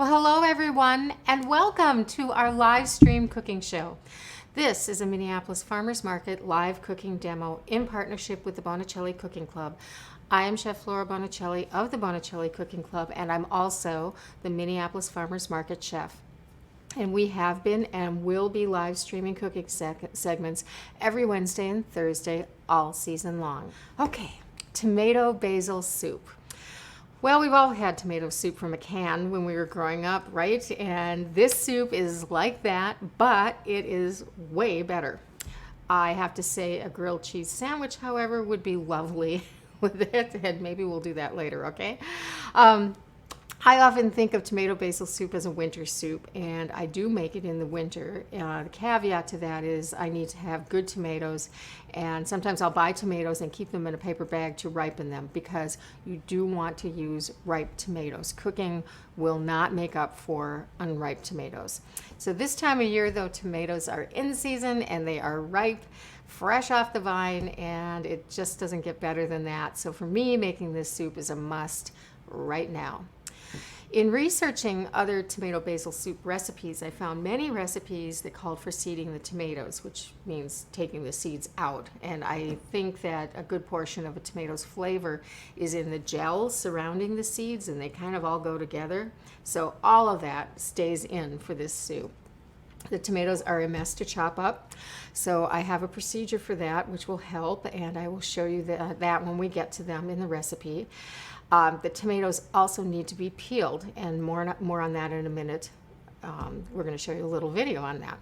Well, hello everyone, and welcome to our live stream cooking show. This is a Minneapolis Farmers Market live cooking demo in partnership with the Bonicelli Cooking Club. I am Chef Flora Bonicelli of the Bonicelli Cooking Club, and I'm also the Minneapolis Farmers Market chef. And we have been and will be live streaming cooking segments every Wednesday and Thursday all season long. Okay, tomato basil soup. Well, we've all had tomato soup from a can when we were growing up, right? And this soup is like that, but it is way better. I have to say a grilled cheese sandwich, however, would be lovely with it, and maybe we'll do that later, okay? I often think of tomato basil soup as a winter soup, and I do make it in the winter. The caveat to that is I need to have good tomatoes, and sometimes I'll buy tomatoes and keep them in a paper bag to ripen them because you do want to use ripe tomatoes. Cooking will not make up for unripe tomatoes. So this time of year, though, tomatoes are in season and they are ripe, fresh off the vine, and it just doesn't get better than that. So for me, making this soup is a must right now. In researching other tomato basil soup recipes, I found many recipes that called for seeding the tomatoes, which means taking the seeds out. And I think that a good portion of a tomato's flavor is in the gel surrounding the seeds, and they kind of all go together. So all of that stays in for this soup. The tomatoes are a mess to chop up, so I have a procedure for that which will help, and I will show you that when we get to them in the recipe. The tomatoes also need to be peeled, and more on that in a minute. We're going to show you a little video on that.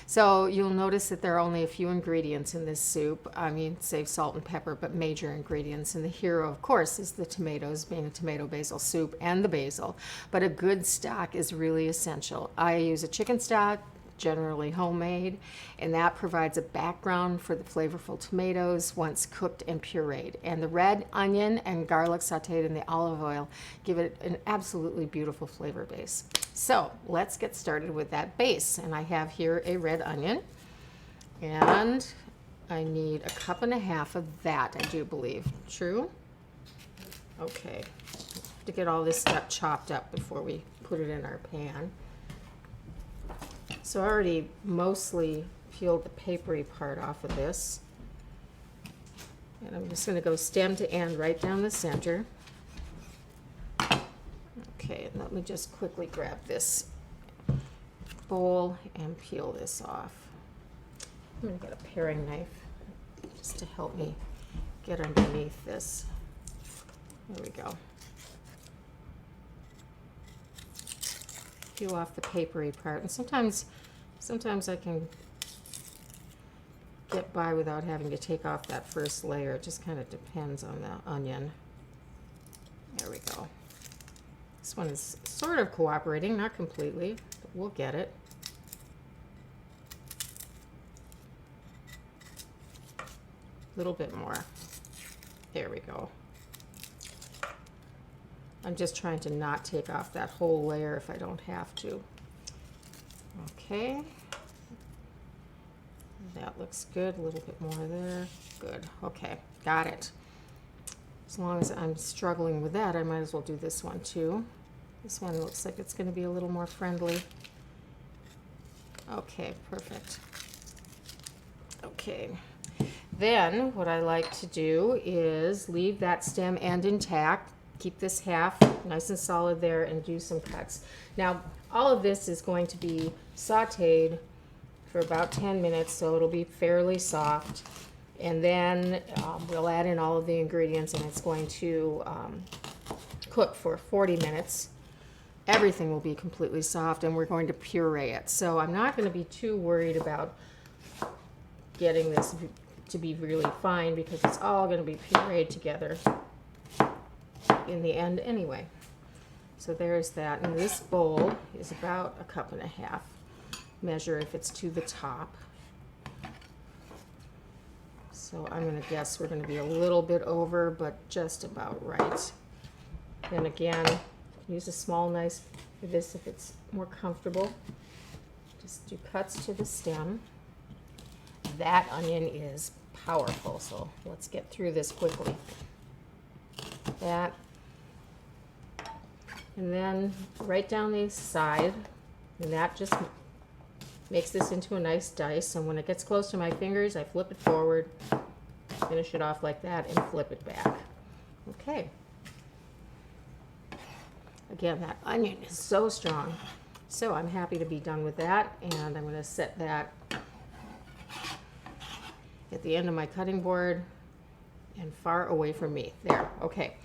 So you'll notice that there are only a few ingredients in this soup. I mean, save salt and pepper, but major ingredients. And the hero, of course, is the tomatoes, being a tomato basil soup, and the basil. But a good stock is really essential. I use a chicken stock, generally homemade, and that provides a background for the flavorful tomatoes once cooked and pureed. And the red onion and garlic sauteed in the olive oil give it an absolutely beautiful flavor base. So let's get started with that base. And I have here a red onion, and I need 1.5 cups of that, I do believe. True? Okay, to get all this stuff chopped up before we put it in our pan. So I already mostly peeled the papery part off of this. And I'm just going to go stem to end right down the center. Okay, and let me just quickly grab this bowl and peel this off. I'm going to get a paring knife just to help me get underneath this. There we go. Peel off the papery part, and sometimes I can get by without having to take off that first layer. It just kind of depends on the onion. There we go. This one is sort of cooperating, not completely, but we'll get it. A little bit more. There we go. I'm just trying to not take off that whole layer if I don't have to. Okay. That looks good. A little bit more there. Good. Okay. Got it. As long as I'm struggling with that, I might as well do this one too. This one looks like it's going to be a little more friendly. Okay. Perfect. Okay. Then what I like to do is leave that stem end intact. Keep this half nice and solid there and do some cuts. Now, all of this is going to be sauteed for about 10 minutes, so it'll be fairly soft. And then we'll add in all of the ingredients, and it's going to cook for 40 minutes. Everything will be completely soft, and we're going to puree it. So I'm not going to be too worried about getting this to be really fine because it's all going to be pureed together in the end anyway. So there's that, and this bowl is about 1.5 cups. Measure if it's to the top. So I'm going to guess we're going to be a little bit over, but just about right. Then again, use a small knife for this if it's more comfortable. Just do cuts to the stem. That onion is powerful, so let's get through this quickly. That And then right down the side, and that just makes this into a nice dice. And when it gets close to my fingers, I flip it forward, finish it off like that, and flip it back. Okay. Again, that onion is so strong. So I'm happy to be done with that, and I'm going to set that at the end of my cutting board and far away from me. There, okay.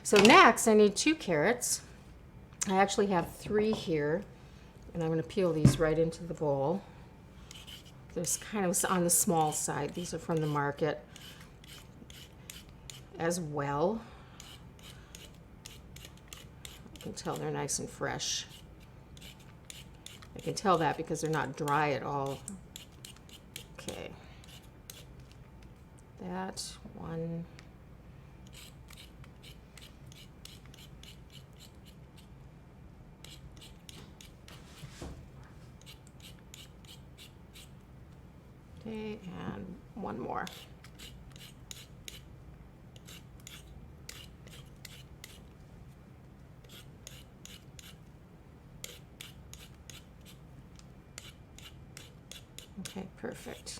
So next I need 2 carrots. I actually have 3 here, and I'm going to peel these right into the bowl. There's kind of on the small side. These are from the market as well. I can tell they're nice and fresh. I can tell that because they're not dry at all. Okay. That one. Okay, and one more. Okay, perfect.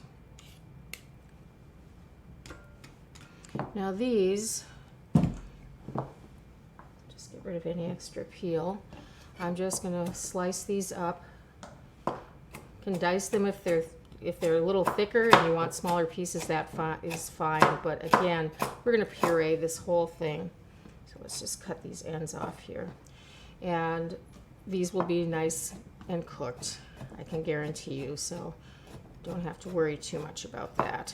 Now these, just get rid of any extra peel. I'm just going to slice these up. You can dice them if they're a little thicker and you want smaller pieces, that is fine. But again, we're going to puree this whole thing. So let's just cut these ends off here. And these will be nice and cooked, I can guarantee you. So don't have to worry too much about that.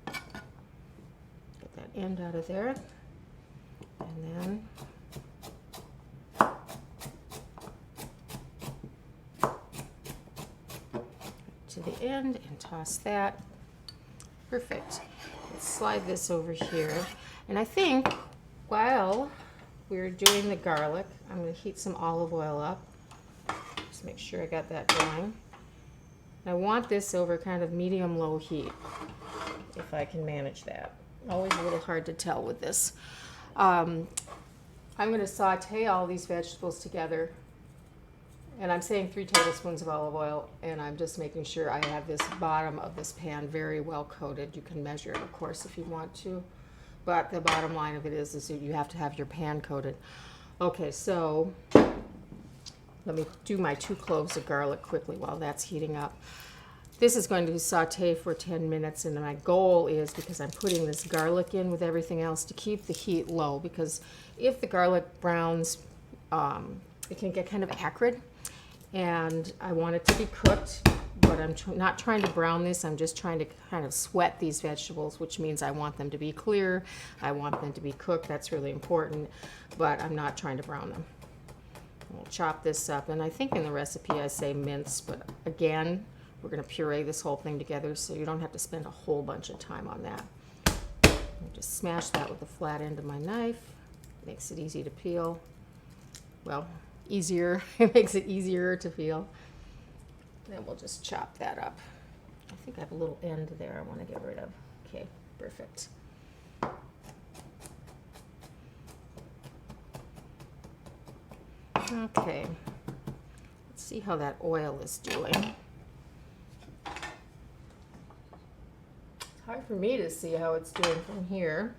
Get that end out of there. And then to the end and toss that. Perfect. Let's slide this over here. And I think while we're doing the garlic, I'm going to heat some olive oil up. Just make sure I got that going. I want this over kind of medium-low heat, if I can manage that. Always a little hard to tell with this. I'm going to saute all these vegetables together. And I'm saying 3 tablespoons of olive oil, and I'm just making sure I have this bottom of this pan very well coated. You can measure it, of course, if you want to. But the bottom line of it is that you have to have your pan coated. Okay, so let me do my 2 cloves of garlic quickly while that's heating up. This is going to saute for 10 minutes, and my goal is, because I'm putting this garlic in with everything else, to keep the heat low, because if the garlic browns, it can get kind of acrid, and I want it to be cooked, but I'm not trying to brown this. I'm just trying to kind of sweat these vegetables, which means I want them to be clear. I want them to be cooked. That's really important, but I'm not trying to brown them. We'll chop this up, and I think in the recipe I say mince, but again, we're going to puree this whole thing together, so you don't have to spend a whole bunch of time on that. I'll just smash that with the flat end of my knife. Makes it easy to peel. Well, easier. It makes it easier to peel. Then we'll just chop that up. I think I have a little end there I want to get rid of. Okay, perfect. Okay, let's see how that oil is doing. It's hard for me to see how it's doing from here,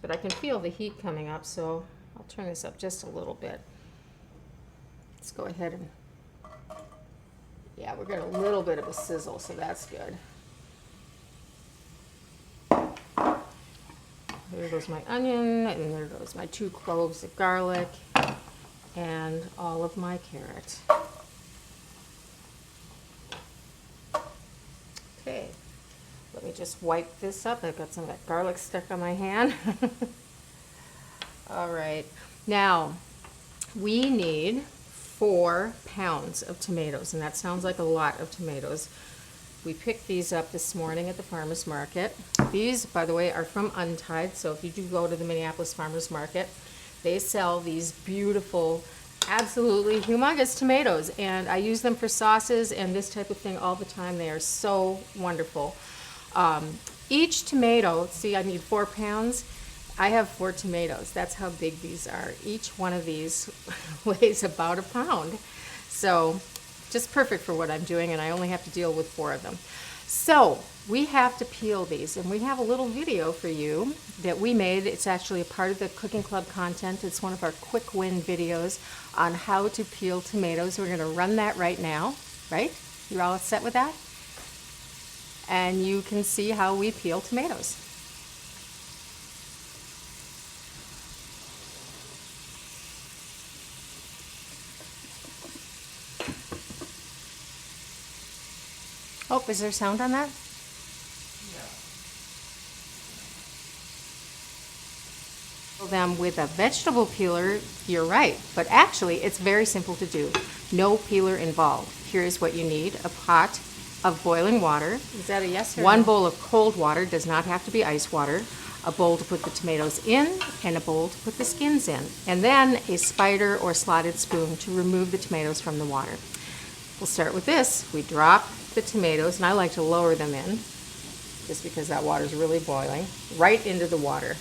but I can feel the heat coming up, so I'll turn this up just a little bit. Let's go ahead and, yeah, we're getting a little bit of a sizzle, so that's good. There goes my onion, and there goes my 2 cloves of garlic, and all of my carrot. Okay, let me just wipe this up. I've got some of that garlic stuck on my hand. All right, now we need 4 pounds of tomatoes, and that sounds like a lot of tomatoes. We picked these up this morning at the farmer's market. These, by the way, are from Untied, so if you do go to the Minneapolis farmer's market, they sell these beautiful, absolutely humongous tomatoes, and I use them for sauces and this type of thing all the time. They are so wonderful. Each tomato, see, I need 4 pounds. I have 4 tomatoes. That's how big these are. Each one of these weighs about a pound. So just perfect for what I'm doing, and I only have to deal with 4 of them. So we have to peel these, and we have a little video for you that we made. It's actually a part of the Cooking Club content. It's one of our quick win videos on how to peel tomatoes. We're going to run that right now, right? You're all set with that? And you can see how we peel tomatoes. Oh, is there sound on that? Yeah. Them with a vegetable peeler, you're right, but actually it's very simple to do. No peeler involved. Here's what you need: a pot of boiling water. Is that a yes or 1 no? bowl of cold water, does not have to be ice water. A bowl to put the tomatoes in, and a bowl to put the skins in. And then a spider or slotted spoon to remove the tomatoes from the water. We'll start with this. We drop the tomatoes, and I like to lower them in, just because that water is really boiling, right into the water.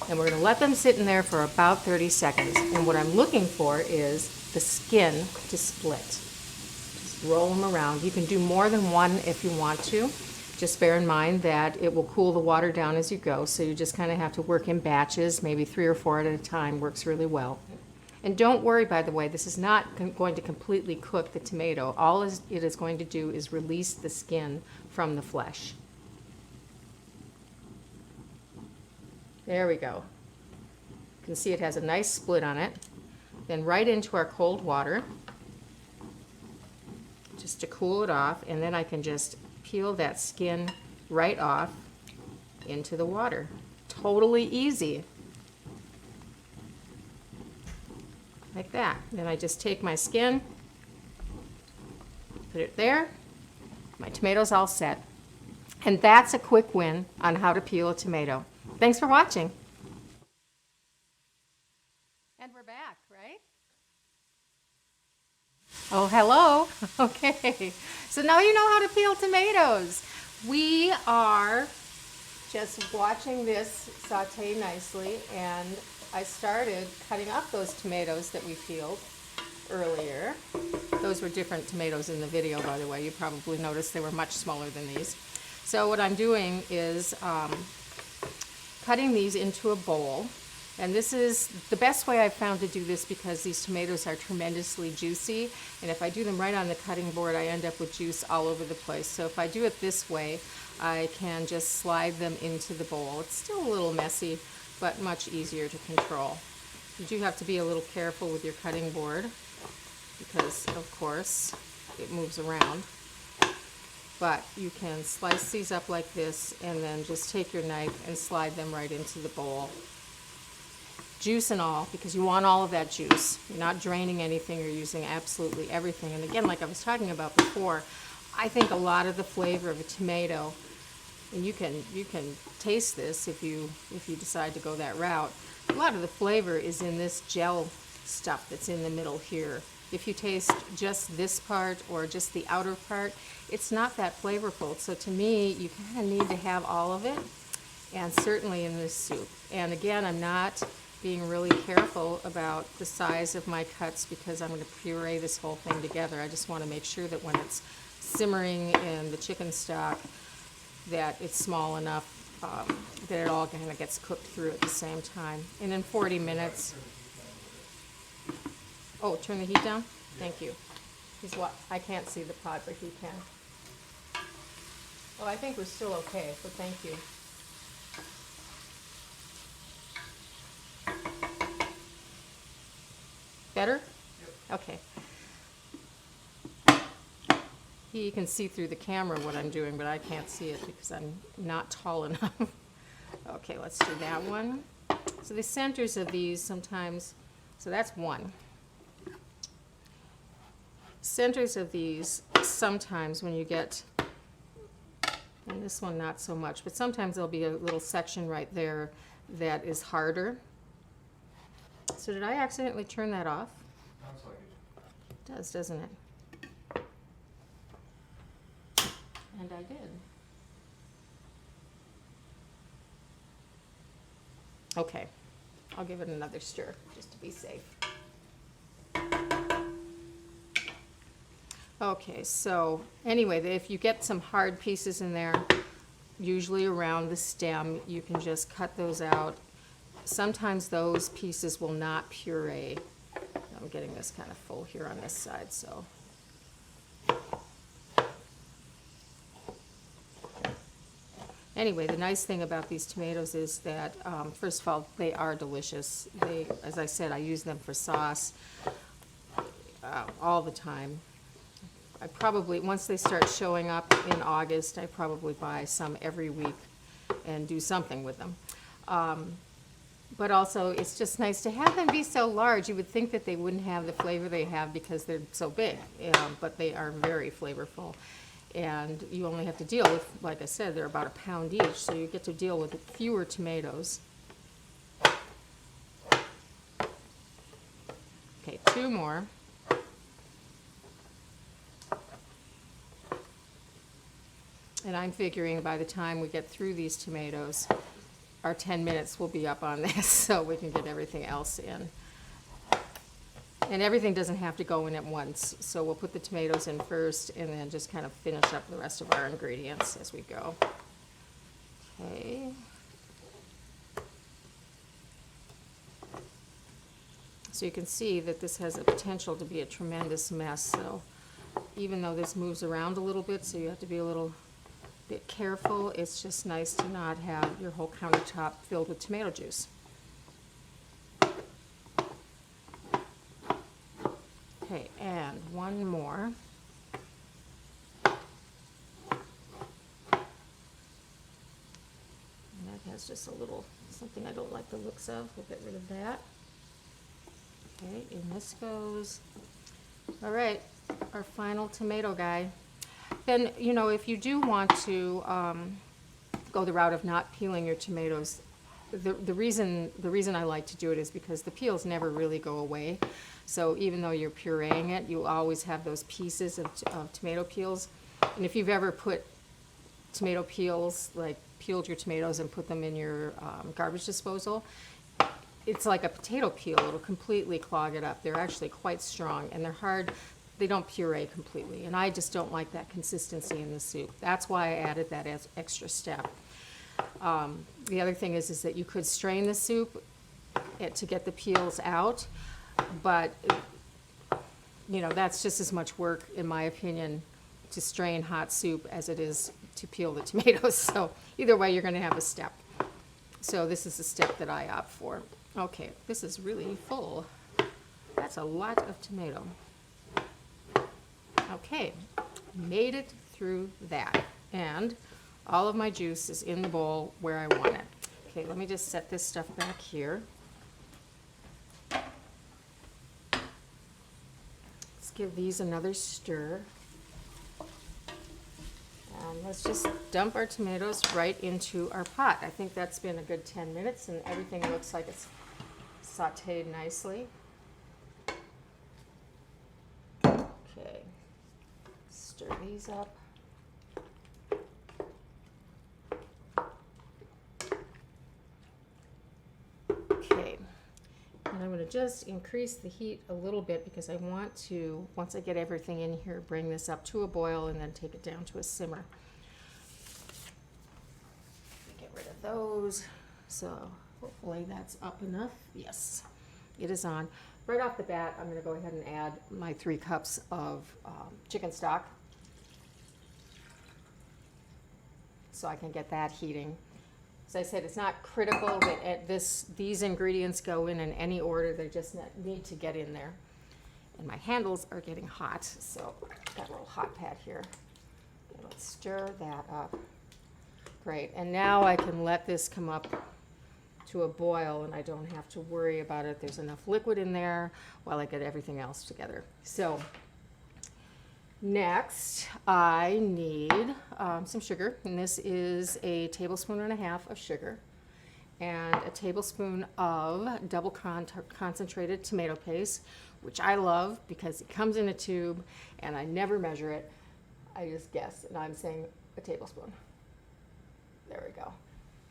And we're going to let them sit in there for about 30 seconds. And what I'm looking for is the skin to split. Just roll them around. You can do more than one if you want to. Just bear in mind that it will cool the water down as you go, so you just kind of have to work in batches, maybe 3 or 4 at a time. Works really well. And don't worry, by the way, this is not going to completely cook the tomato. All it is going to do is release the skin from the flesh. There we go. You can see it has a nice split on it. Then right into our cold water, just to cool it off, and then I can just peel that skin right off into the water. Totally easy. Like that. Then I just take my skin, put it there. My tomato's all set. And that's a quick win on how to peel a tomato. Thanks for watching. And we're back, right? Oh, hello. Okay. So now you know how to peel tomatoes. We are just watching this saute nicely, and I started cutting up those tomatoes that we peeled earlier. Those were different tomatoes in the video, by the way. You probably noticed they were much smaller than these. So what I'm doing is cutting these into a bowl. And this is the best way I've found to do this, because these tomatoes are tremendously juicy. And if I do them right on the cutting board, I end up with juice all over the place. So if I do it this way, I can just slide them into the bowl. It's still a little messy, but much easier to control. You do have to be a little careful with your cutting board, because of course it moves around. But you can slice these up like this, and then just take your knife and slide them right into the bowl. Juice and all, because you want all of that juice. You're not draining anything, you're using absolutely everything. And again, like I was talking about before, I think a lot of the flavor of a tomato, and you can taste this if you decide to go that route, a lot of the flavor is in this gel stuff that's in the middle here. If you taste just this part or just the outer part, it's not that flavorful. So to me, you kind of need to have all of it, and certainly in this soup. And again, I'm not being really careful about the size of my cuts, because I'm going to puree this whole thing together. I just want to make sure that when it's simmering in the chicken stock, that it's small enough that it all kind of gets cooked through at the same time. And in 40 minutes, oh, turn the heat down? Thank you. I can't see the pot, but he can. Oh, I think we're still okay, so thank you. Better? Yep. Okay. You can see through the camera what I'm doing, but I can't see it because I'm not tall enough. Okay, let's do that one. So the centers of these sometimes, so that's one. Centers of these, sometimes when you get, and this one not so much, but sometimes there'll be a little section right there that is harder. So did I accidentally turn that off? Sounds like it. It does, doesn't it? And I did. Okay, I'll give it another stir just to be safe. Okay, so anyway, if you get some hard pieces in there, usually around the stem, you can just cut those out. Sometimes those pieces will not puree. I'm getting this kind of full here on this side, so. Anyway, the nice thing about these tomatoes is that, first of all, they are delicious. They, as I said, I use them for sauce all the time. I probably, once they start showing up in August, I probably buy some every week and do something with them. But also, it's just nice to have them be so large. You would think that they wouldn't have the flavor they have because they're so big, but they are very flavorful. And you only have to deal with, like I said, they're about a pound each, so you get to deal with fewer tomatoes. Okay, 2 more. And I'm figuring by the time we get through these tomatoes, our 10 minutes will be up on this, so we can get everything else in. And everything doesn't have to go in at once, so we'll put the tomatoes in first and then just kind of finish up the rest of our ingredients as we go. Okay. So you can see that this has the potential to be a tremendous mess, so even though this moves around a little bit, so you have to be a little bit careful, it's just nice to not have your whole countertop filled with tomato juice. Okay, and one more. And that has just a little something I don't like the looks of. We'll get rid of that. Okay, and this goes. All right, our final tomato guy. Then, you know, if you do want to go the route of not peeling your tomatoes, the reason I like to do it is because the peels never really go away. So even though you're pureeing it, you always have those pieces of tomato peels. And if you've ever put tomato peels, like peeled your tomatoes and put them in your garbage disposal, it's like a potato peel. It'll completely clog it up. They're actually quite strong, and they're hard. They don't puree completely, and I just don't like that consistency in the soup. That's why I added that as extra step. The other thing is that you could strain the soup to get the peels out, but you know, that's just as much work, in my opinion, to strain hot soup as it is to peel the tomatoes. So either way, you're going to have a step. So this is the step that I opt for. Okay, this is really full. That's a lot of tomato. Okay, made it through that, and all of my juice is in the bowl where I want it. Okay, let me just set this stuff back here. Let's give these another stir. And let's just dump our tomatoes right into our pot. I think that's been a good 10 minutes, and everything looks like it's sauteed nicely. Okay. Stir these up. Okay, and I'm going to just increase the heat a little bit because I want to, once I get everything in here, bring this up to a boil and then take it down to a simmer. Get rid of those. So hopefully that's up enough. Yes, it is on. Right off the bat, I'm going to go ahead and add my 3 cups of chicken stock, so I can get that heating. As I said, it's not critical that these ingredients go in any order. They just need to get in there. And my handles are getting hot, so I've got a little hot pad here. Okay, let's stir that up. Great, and now I can let this come up to a boil, and I don't have to worry about it. There's enough liquid in there while I get everything else together. So next, I need some sugar, and this is a 1.5 tablespoons of sugar and a tablespoon of double concentrated tomato paste, which I love because it comes in a tube, and I never measure it. I just guess, and I'm saying a tablespoon. There we go.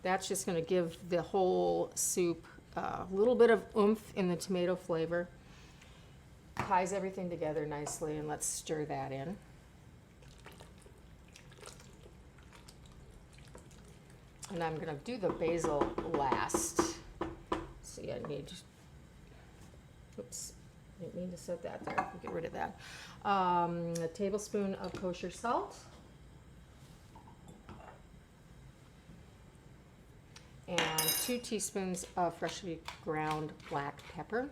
That's just going to give the whole soup a little bit of oomph in the tomato flavor. Ties everything together nicely, and let's stir that in. And I'm going to do the basil last. See, I need, oops, didn't mean to set that there. Get rid of that. A tablespoon of kosher salt. And 2 teaspoons of freshly ground black pepper.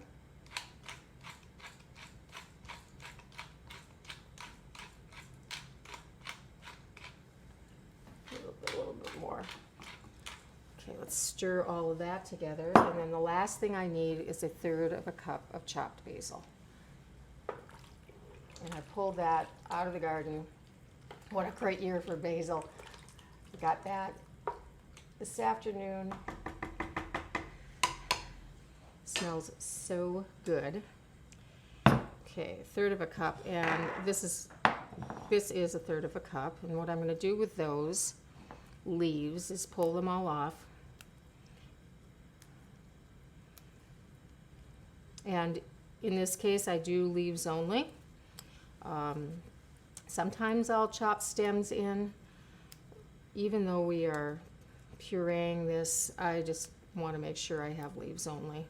A little bit more. Okay, let's stir all of that together. And then the last thing I need is 1/3 of a cup of chopped basil. And I pulled that out of the garden. What a great year for basil. Got that this afternoon. Smells so good. Okay, 1/3 of a cup, and this is 1/3 of a cup. And what I'm going to do with those leaves is pull them all off. And in this case, I do leaves only. Sometimes I'll chop stems in. Even though we are pureeing this, I just want to make sure I have leaves only.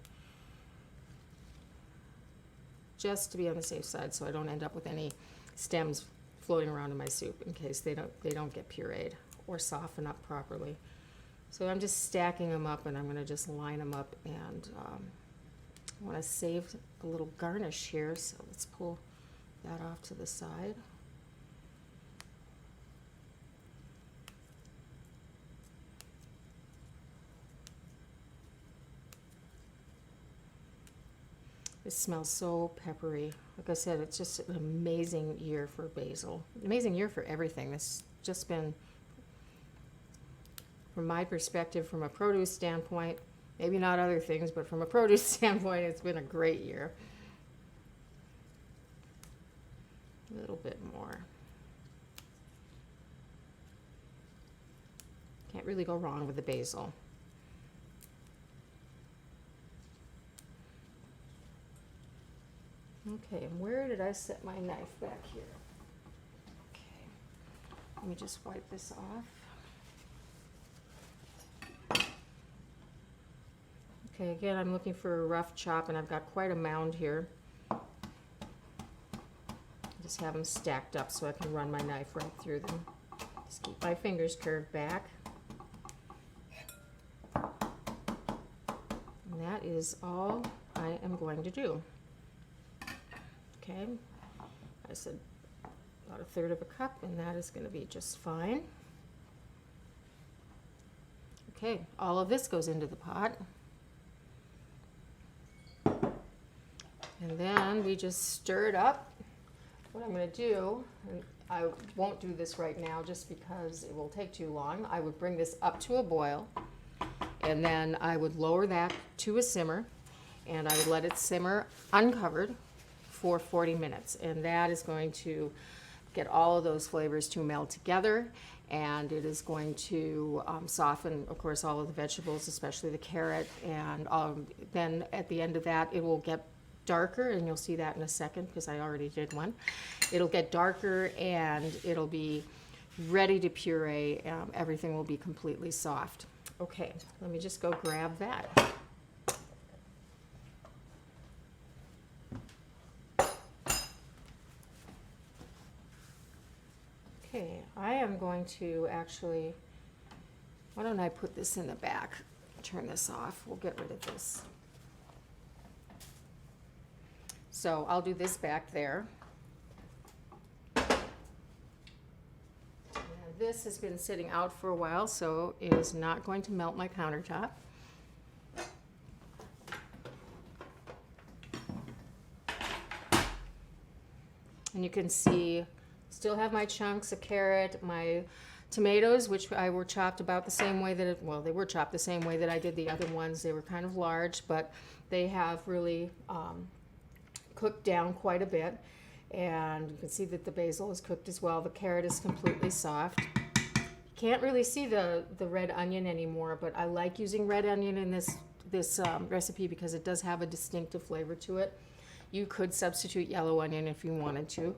Just to be on the safe side, so I don't end up with any stems floating around in my soup in case they don't get pureed or soften up properly. So I'm just stacking them up, and I'm going to just line them up, and I want to save a little garnish here, so let's pull that off to the side. It smells so peppery. Like I said, it's just an amazing year for basil. An amazing year for everything. This just been, from my perspective, from a produce standpoint, maybe not other things, but from a produce standpoint, it's been a great year. A little bit more. Can't really go wrong with the basil. Okay, and where did I set my knife back here? Okay, let me just wipe this off. Okay, again, I'm looking for a rough chop, and I've got quite a mound here. Just have them stacked up so I can run my knife right through them. Just keep my fingers curved back. And that is all I am going to do. Okay, I said about 1/3 of a cup, and that is going to be just fine. Okay, all of this goes into the pot. And then we just stir it up. What I'm going to do, and I won't do this right now just because it will take too long, I would bring this up to a boil, and then I would lower that to a simmer, and I would let it simmer uncovered for 40 minutes, and that is going to get all of those flavors to meld together, and it is going to soften, of course, all of the vegetables, especially the carrot, and then at the end of that, it will get darker, and you'll see that in a second because I already did one. It'll get darker, and it'll be ready to puree. Everything will be completely soft. Okay, let me just go grab that. Okay, I am going to actually, why don't I put this in the back? Turn this off. We'll get rid of this. So I'll do this back there. And this has been sitting out for a while, so it is not going to melt my countertop. And you can see, still have my chunks of carrot, my tomatoes, which were chopped about the same way that, they were chopped the same way that I did the other ones. They were kind of large, but they have really cooked down quite a bit. And you can see that the basil is cooked as well. The carrot is completely soft. You can't really see the red onion anymore, but I like using red onion in this recipe because it does have a distinctive flavor to it. You could substitute yellow onion if you wanted to.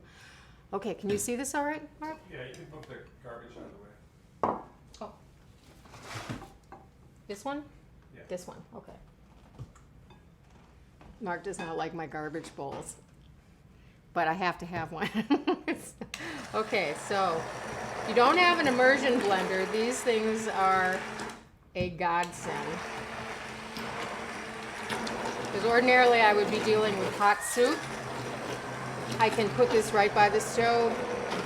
Okay, can you see this all right, Mark? Yeah, you can move the garbage out of the way. Oh. This one? Yeah. This one, okay. Mark does not like my garbage bowls, but I have to have one. Okay, so if you don't have an immersion blender, these things are a godsend. Because ordinarily I would be dealing with hot soup. I can put this right by the stove,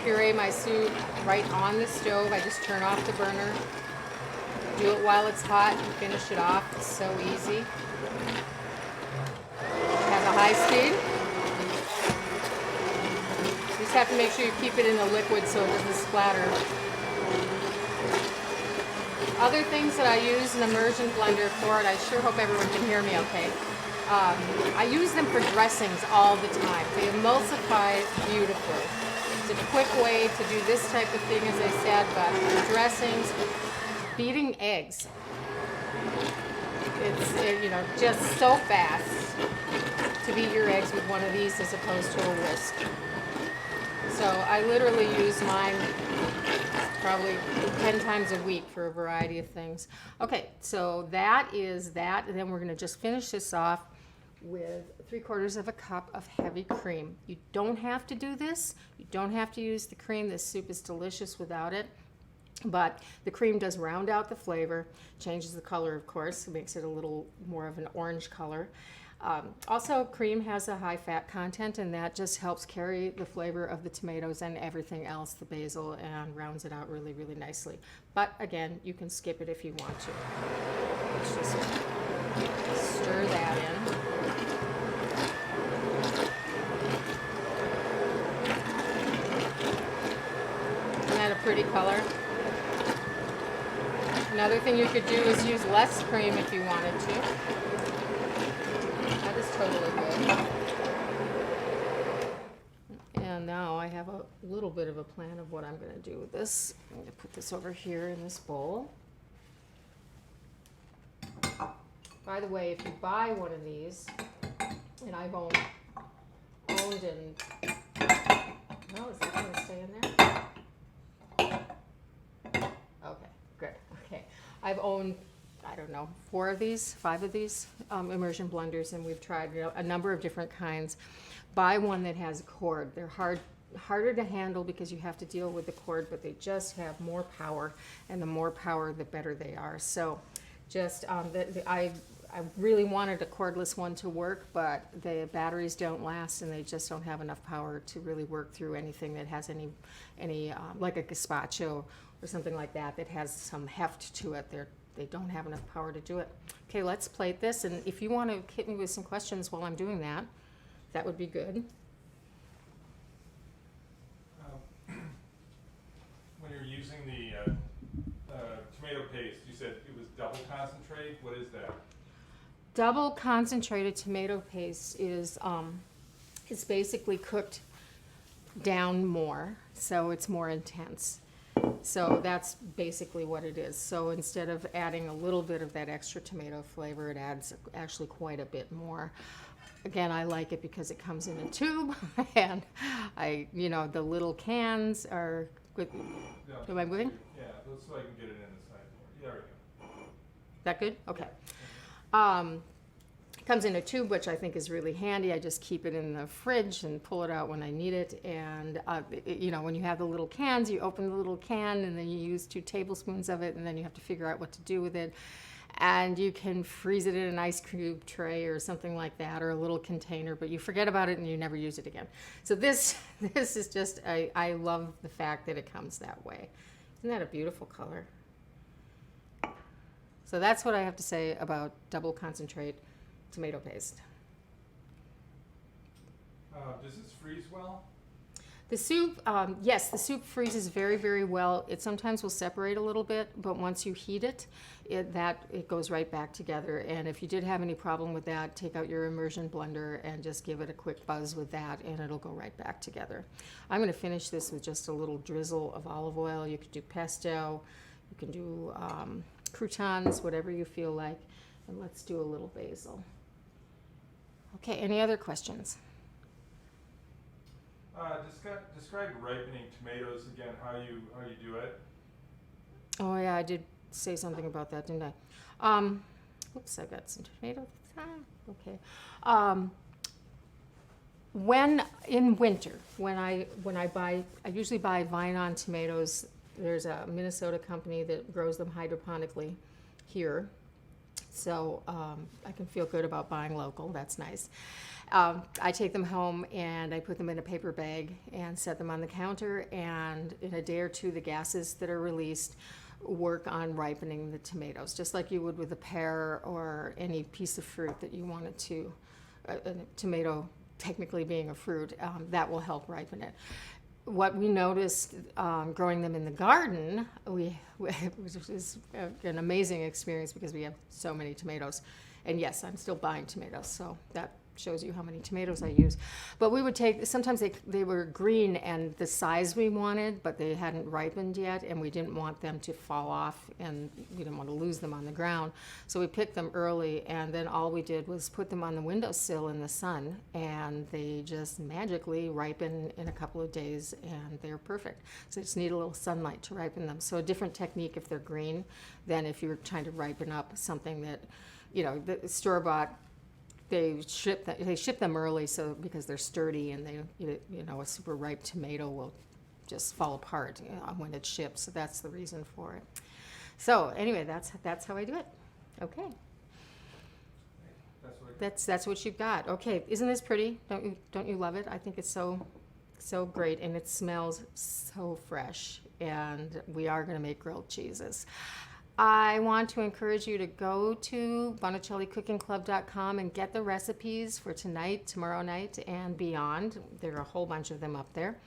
puree my soup right on the stove. I just turn off the burner, do it while it's hot, and finish it off. It's so easy. Have a high speed. You just have to make sure you keep it in the liquid so it doesn't splatter. Other things that I use an immersion blender for, and I sure hope everyone can hear me okay. I use them for dressings all the time. They emulsify beautifully. It's a quick way to do this type of thing, as I said, but for dressings, beating eggs. It's just so fast to beat your eggs with one of these as opposed to a whisk. So I literally use mine probably 10 times a week for a variety of things. Okay, so that is that. And then we're going to just finish this off with 3/4 of a cup of heavy cream. You don't have to do this. You don't have to use the cream. This soup is delicious without it. But the cream does round out the flavor, changes the color, of course. It makes it a little more of an orange color. Also, cream has a high fat content, and that just helps carry the flavor of the tomatoes and everything else, the basil, and rounds it out really, really nicely. But again, you can skip it if you want to. Let's just stir that in. Isn't that a pretty color? Another thing you could do is use less cream if you wanted to. That is totally good. And now I have a little bit of a plan of what I'm going to do with this. I'm going to put this over here in this bowl. By the way, if you buy one of these, and I've owned and... Oh, is that going to stay in there? Okay, good. Okay. I've owned, I don't know, 4 of these, 5 of these immersion blenders, and we've tried a number of different kinds. Buy one that has a cord. They're harder to handle because you have to deal with the cord, but they just have more power, and the more power, the better they are. So just, I really wanted a cordless one to work, but the batteries don't last, and they just don't have enough power to really work through anything that has any like a gazpacho or something like that has some heft to it. They don't have enough power to do it. Okay, let's plate this, and if you want to hit me with some questions while I'm doing that, that would be good. When you're using the tomato paste, you said it was double concentrate. What is that? Double concentrated tomato paste is it's basically cooked down more, so it's more intense. So that's basically what it is. So instead of adding a little bit of that extra tomato flavor, it adds actually quite a bit more. Again, I like it because it comes in a tube, and the little cans are good. No, Am I moving? Yeah, so I can get it in the sideboard. Yeah, there we go. That good? Okay. Comes in a tube, which I think is really handy. I just keep it in the fridge and pull it out when I need it. And, when you have the little cans, you open the little can and then you use 2 tablespoons of it, and then you have to figure out what to do with it. And you can freeze it in an ice cube tray or something like that, or a little container, but you forget about it and you never use it again. So this is just, I love the fact that it comes that way. Isn't that a beautiful color? So that's what I have to say about double concentrate tomato paste. Does this freeze well? The soup, yes, the soup freezes very, very well. It sometimes will separate a little bit, but once you heat it, it goes right back together. And if you did have any problem with that, take out your immersion blender and just give it a quick buzz with that, and it'll go right back together. I'm going to finish this with just a little drizzle of olive oil. You could do pesto, You can do croutons, whatever you feel like. And let's do a little basil. Okay, any other questions? Describe ripening tomatoes again. How you do it? Oh yeah, I did say something about that, didn't I? Oops, I got some tomatoes. Okay. When in winter, when I buy, I usually buy vine-on tomatoes. There's a Minnesota company that grows them hydroponically here, so I can feel good about buying local. That's nice. I take them home and I put them in a paper bag and set them on the counter, and in a day or two the gases that are released work on ripening the tomatoes, just like you would with a pear or any piece of fruit that you wanted to, a tomato technically being a fruit, that will help ripen it. What we noticed growing them in the garden, it was an amazing experience because we have so many tomatoes. And yes, I'm still buying tomatoes, so that shows you how many tomatoes I use. But we would take, sometimes they were green and the size we wanted, but they hadn't ripened yet, and we didn't want them to fall off, and we didn't want to lose them on the ground. So we picked them early, and then all we did was put them on the windowsill in the sun, and they just magically ripen in a couple of days, and they're perfect. So you just need a little sunlight to ripen them. So a different technique if they're green than if you're trying to ripen up something that, you know, the store-bought, they ship them early, so because they're sturdy, and they, you know, a super ripe tomato will just fall apart, you know, when it ships. So that's the reason for it. So anyway, that's how I do it. Okay, that's what you've got. Okay, isn't this pretty? Don't you love it? I think it's so great, and it smells so fresh. And we are going to make grilled cheeses. I want to encourage you to go to BonicelliCookingClub.com and get the recipes for tonight, tomorrow night, and beyond. There are a whole bunch of them up there.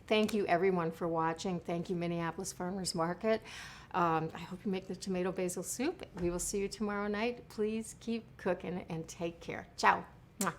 Thank you, everyone, for watching. Thank you, Minneapolis Farmers Market. I hope you make the tomato basil soup. We will see you tomorrow night. Please keep cooking and take care. Ciao. Mwah.